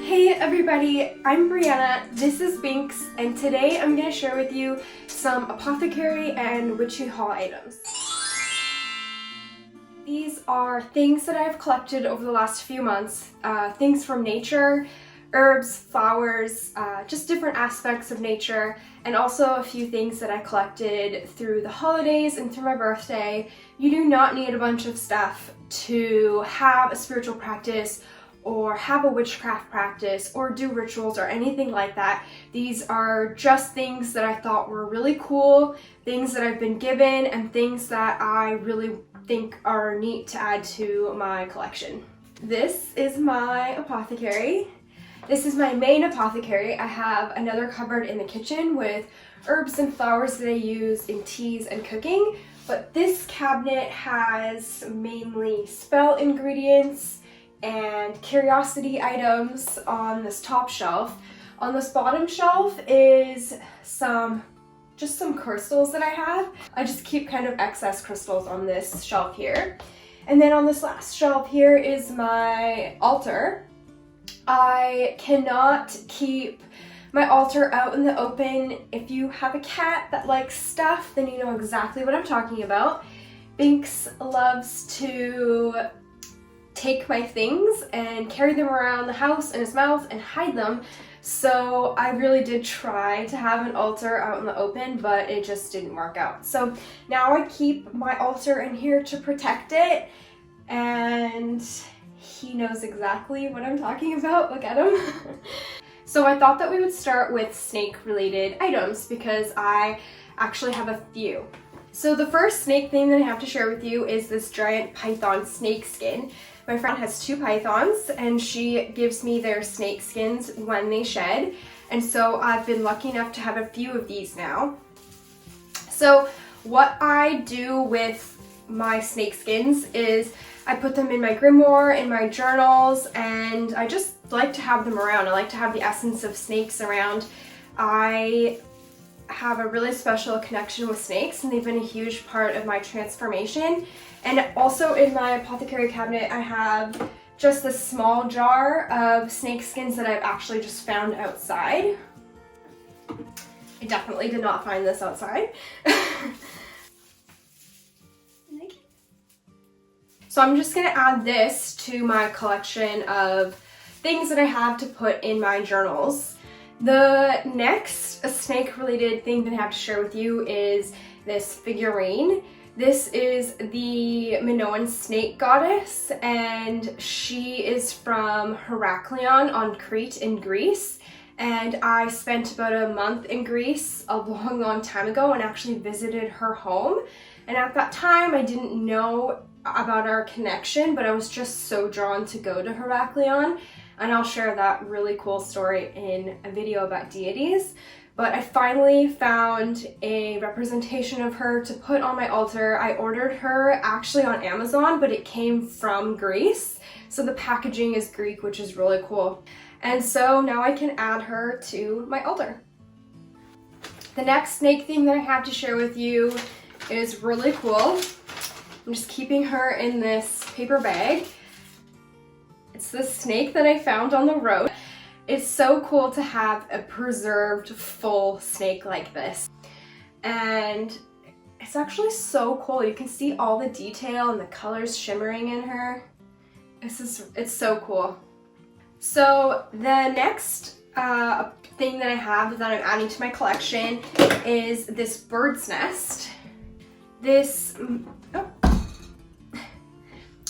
Hey everybody, I'm Brianna, this is Binx, and today I'm going to share with you some Apothecary and Witchy haul items. These are things that I've collected over the last few months, things from nature, herbs, flowers, just different aspects of nature, and also a few things that I collected through the holidays and through my birthday. You do not need a bunch of stuff to have a spiritual practice or have a witchcraft practice or do rituals or anything like that. These are just things that I thought were really cool, things that I've been given, and things that I really think are neat to add to my collection. This is my apothecary. This is my main apothecary. I have another cupboard in the kitchen with herbs and flowers that I use in teas and cooking, but this cabinet has mainly spell ingredients and curiosity items on this top shelf. On this bottom shelf is just some crystals that I have. I just keep kind of excess crystals on this shelf here. And then on this last shelf here is my altar. I cannot keep my altar out in the open. If you have a cat that likes stuff, then you know exactly what I'm talking about. Binx loves to take my things and carry them around the house in his mouth and hide them. So I really did try to have an altar out in the open, but it just didn't work out. So now I keep my altar in here to protect it, and he knows exactly what I'm talking about. Look at him. So I thought that we would start with snake related items because I actually have a few. So the first snake thing that I have to share with you is this giant python snake skin. My friend has two pythons and she gives me their snake skins when they shed. And so I've been lucky enough to have a few of these now. So what I do with my snake skins is I put them in my grimoire, in my journals, and I just like to have them around. I like to have the essence of snakes around. I have a really special connection with snakes and they've been a huge part of my transformation. And also in my apothecary cabinet I have just this small jar of snake skins that I've actually just found outside. I definitely did not find this outside. So I'm just going to add this to my collection of things that I have to put in my journals. The next snake related thing that I have to share with you is this figurine. This is the Minoan snake goddess, and she is from Heraklion on Crete in Greece. And I spent about a month in Greece a long time ago and actually visited her home. And at that time I didn't know about our connection, but I was just so drawn to go to Heraklion. And I'll share that really cool story in a video about deities. But I finally found a representation of her to put on my altar. I ordered her actually on Amazon, but it came from Greece. So the packaging is Greek, which is really cool. And so now I can add her to my altar. The next snake thing that I have to share with you is really cool. I'm just keeping her in this paper bag. It's this snake that I found on the road. It's so cool to have a preserved full snake like this. And it's actually so cool. You can see all the detail and the colors shimmering in her. It's so cool. So the next thing that I have that I'm adding to my collection is this bird's nest.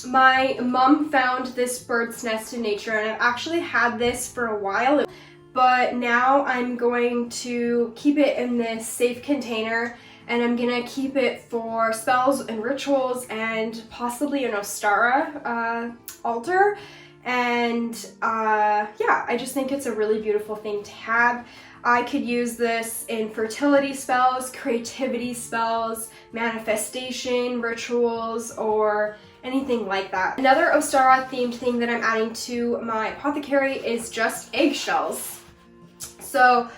My mom found this bird's nest in nature, and I've actually had this for a while, but now I'm going to keep it in this safe container, and I'm gonna keep it for spells and rituals and possibly an Ostara altar. And yeah, I just think it's a really beautiful thing to have. I could use this in fertility spells, creativity spells, manifestation rituals, or anything like that. Another Ostara themed thing that I'm adding to my apothecary is just eggshells. So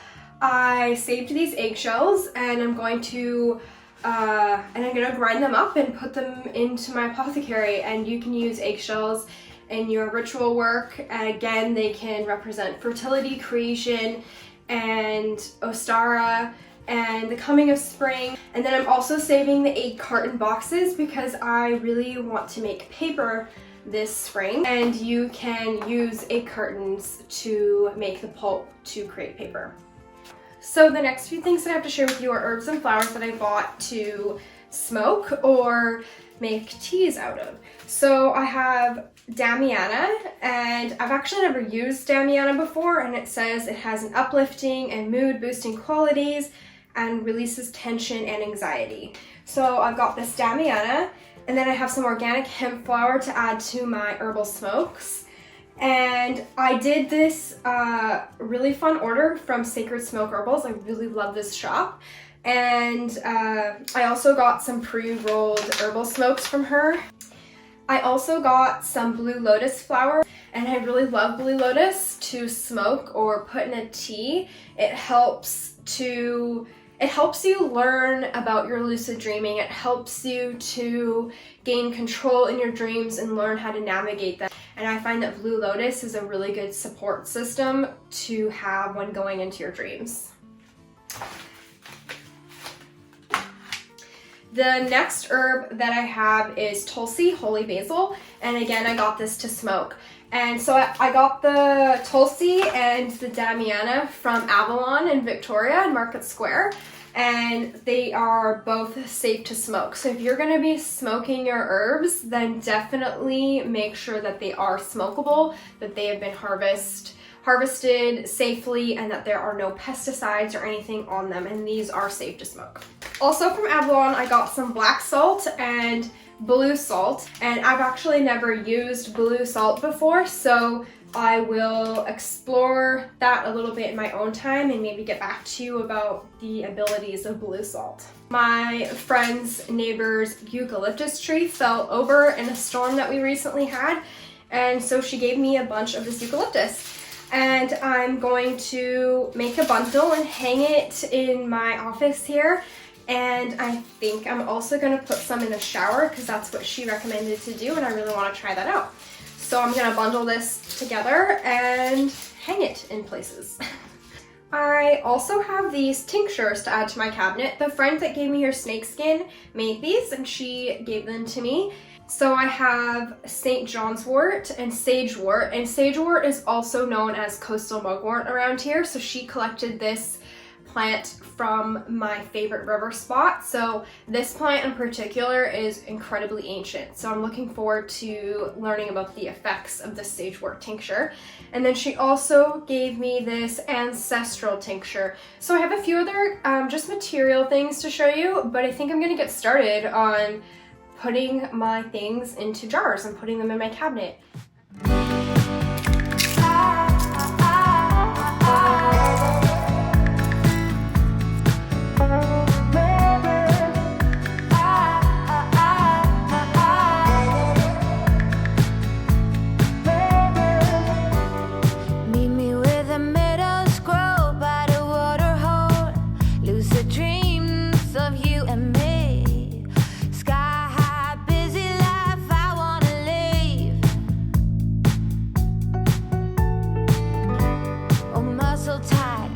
I saved these eggshells and I'm going to grind them up and put them into my apothecary, and you can use eggshells in your ritual work. And again, they can represent fertility, creation, and Ostara, and the coming of spring. And then I'm also saving the 8 carton boxes because I really want to make paper this spring, and you can use 8 cartons to make the pulp to create paper. So the next few things that I have to share with you are herbs and flowers that I bought to smoke or make teas out of. So I have Damiana, and I've actually never used Damiana before, and it says it has an uplifting and mood boosting qualities and releases tension and anxiety. So I've got this Damiana, and then I have some organic hemp flower to add to my herbal smokes. And I did this really fun order from Sacred Smoke Herbals. I really love this shop. And I also got some pre-rolled herbal smokes from her. I also got some blue lotus flower, and I really love blue lotus to smoke or put in a tea. It helps you learn about your lucid dreaming. It helps you to gain control in your dreams and learn how to navigate them. And I find that blue lotus is a really good support system to have when going into your dreams. The next herb that I have is Tulsi, holy basil, and again I got this to smoke. And so I got the Tulsi and the Damiana from Avalon in Victoria in Market Square, and they are both safe to smoke. So if you're going to be smoking your herbs, then definitely make sure that they are smokable, that they have been harvested safely, and that there are no pesticides or anything on them, and these are safe to smoke. Also from Avalon, I got some black salt and blue salt, and I've actually never used blue salt before, so I will explore that a little bit in my own time and maybe get back to you about the abilities of blue salt. My friend's neighbor's eucalyptus tree fell over in a storm that we recently had, and so she gave me a bunch of this eucalyptus. And I'm going to make a bundle and hang it in my office here. And I think I'm also going to put some in the shower because that's what she recommended to do, and I really want to try that out. So I'm going to bundle this together and hang it in places. I also have these tinctures to add to my cabinet. The friend that gave me her snakeskin made these, and she gave them to me. So I have St. John's wort and sagewort, and sagewort is also known as coastal mugwort around here. So she collected this plant from my favorite river spot. So this plant in particular is incredibly ancient. So I'm looking forward to learning about the effects of the sagewort tincture. And then she also gave me this ancestral tincture. So I have a few other just material things to show you, but I think I'm gonna get started on putting my things into jars and putting them in my cabinet. Tight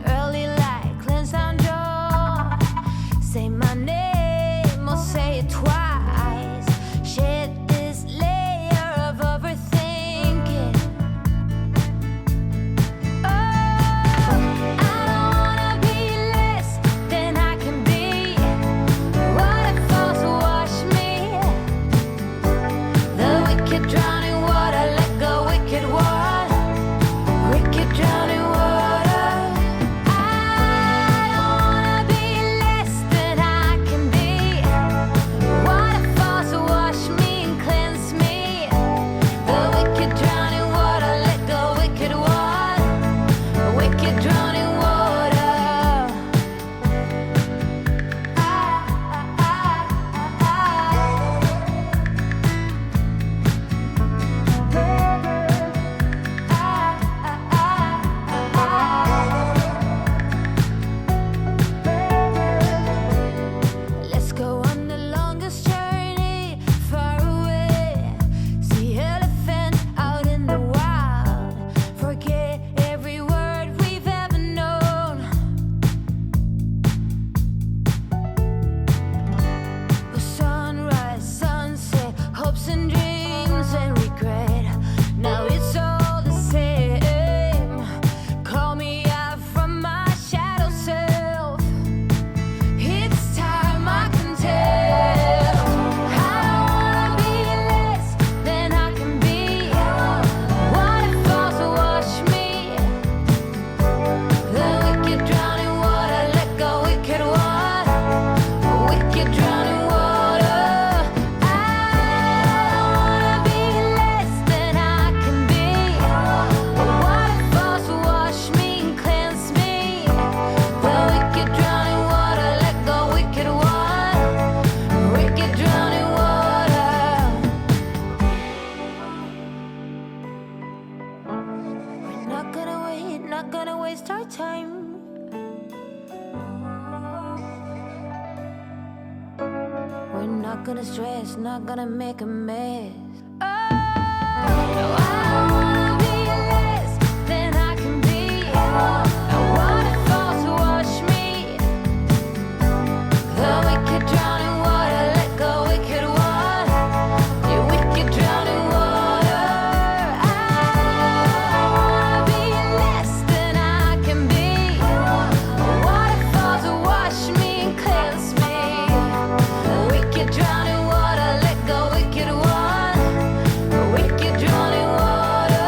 time. We're not gonna stress, not gonna make a mess. Oh, no, I wanna be less than I can be. I want it fall to wash me. The wicked drown in water, let go wicked one. You wicked drown in water. I wanna be less than I can be. I want it fall to wash me and cleanse me. The wicked drown in water, let go wicked one. The wicked drown in water.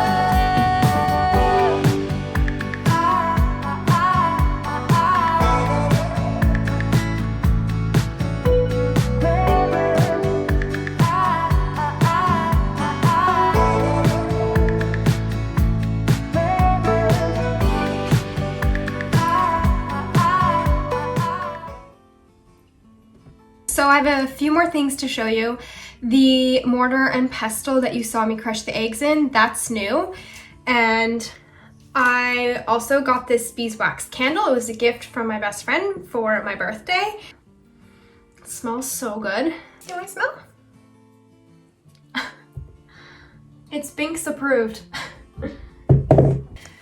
So I have a few more things to show you. The mortar and pestle that you saw me crush the eggs in, that's new. And I also got this beeswax candle. It was a gift from my best friend for my birthday. It smells so good. See how I smell? It's Binx approved.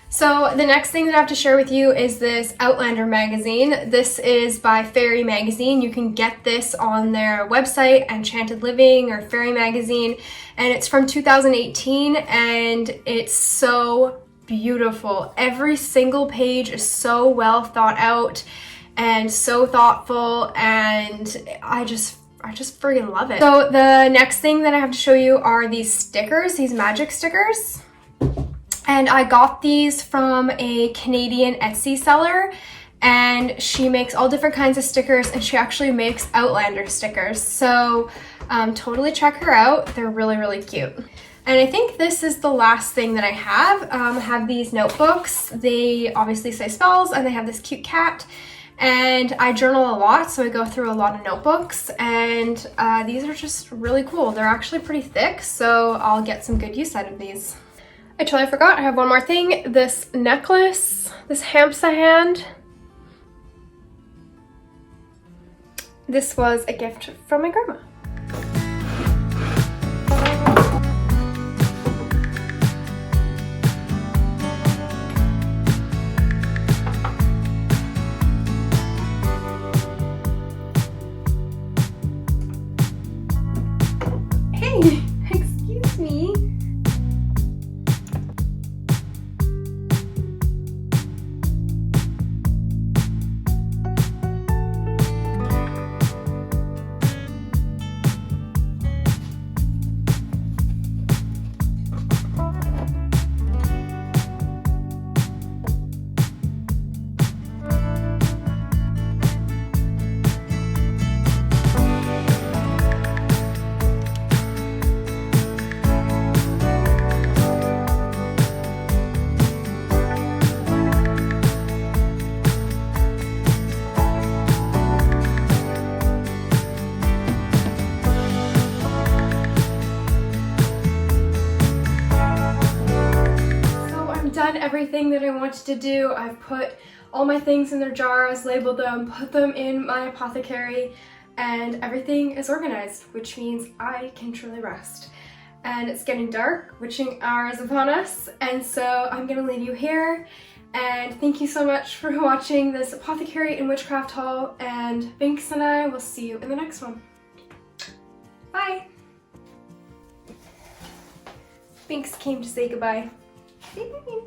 So the next thing that I have to share with you is this Outlander magazine. This is by Fairy Magazine. You can get this on their website, Enchanted Living or Fairy Magazine, and it's from 2018 and it's so beautiful. Every single page is so well thought out and so thoughtful, and I just friggin' love it. So the next thing that I have to show you are these stickers, these magic stickers. And I got these from a Canadian Etsy seller, and she makes all different kinds of stickers, and she actually makes Outlander stickers. So totally check her out. They're really, really cute. And I think this is the last thing that I have. I have these notebooks. They obviously say spells, and they have this cute cat. And I journal a lot, so I go through a lot of notebooks, and these are just really cool. They're actually pretty thick, so I'll get some good use out of these. I totally forgot, I have one more thing. This necklace, this hamsa hand. This was a gift from my grandma. Hey, excuse me. Done everything that I wanted to do. I've put all my things in their jars, labeled them, put them in my apothecary, and everything is organized, which means I can truly rest. And it's getting dark, witching hour is upon us, and so I'm gonna leave you here. And thank you so much for watching this apothecary and witchcraft haul, and Binx and I will see you in the next one. Bye! Binx came to say goodbye. Say bye.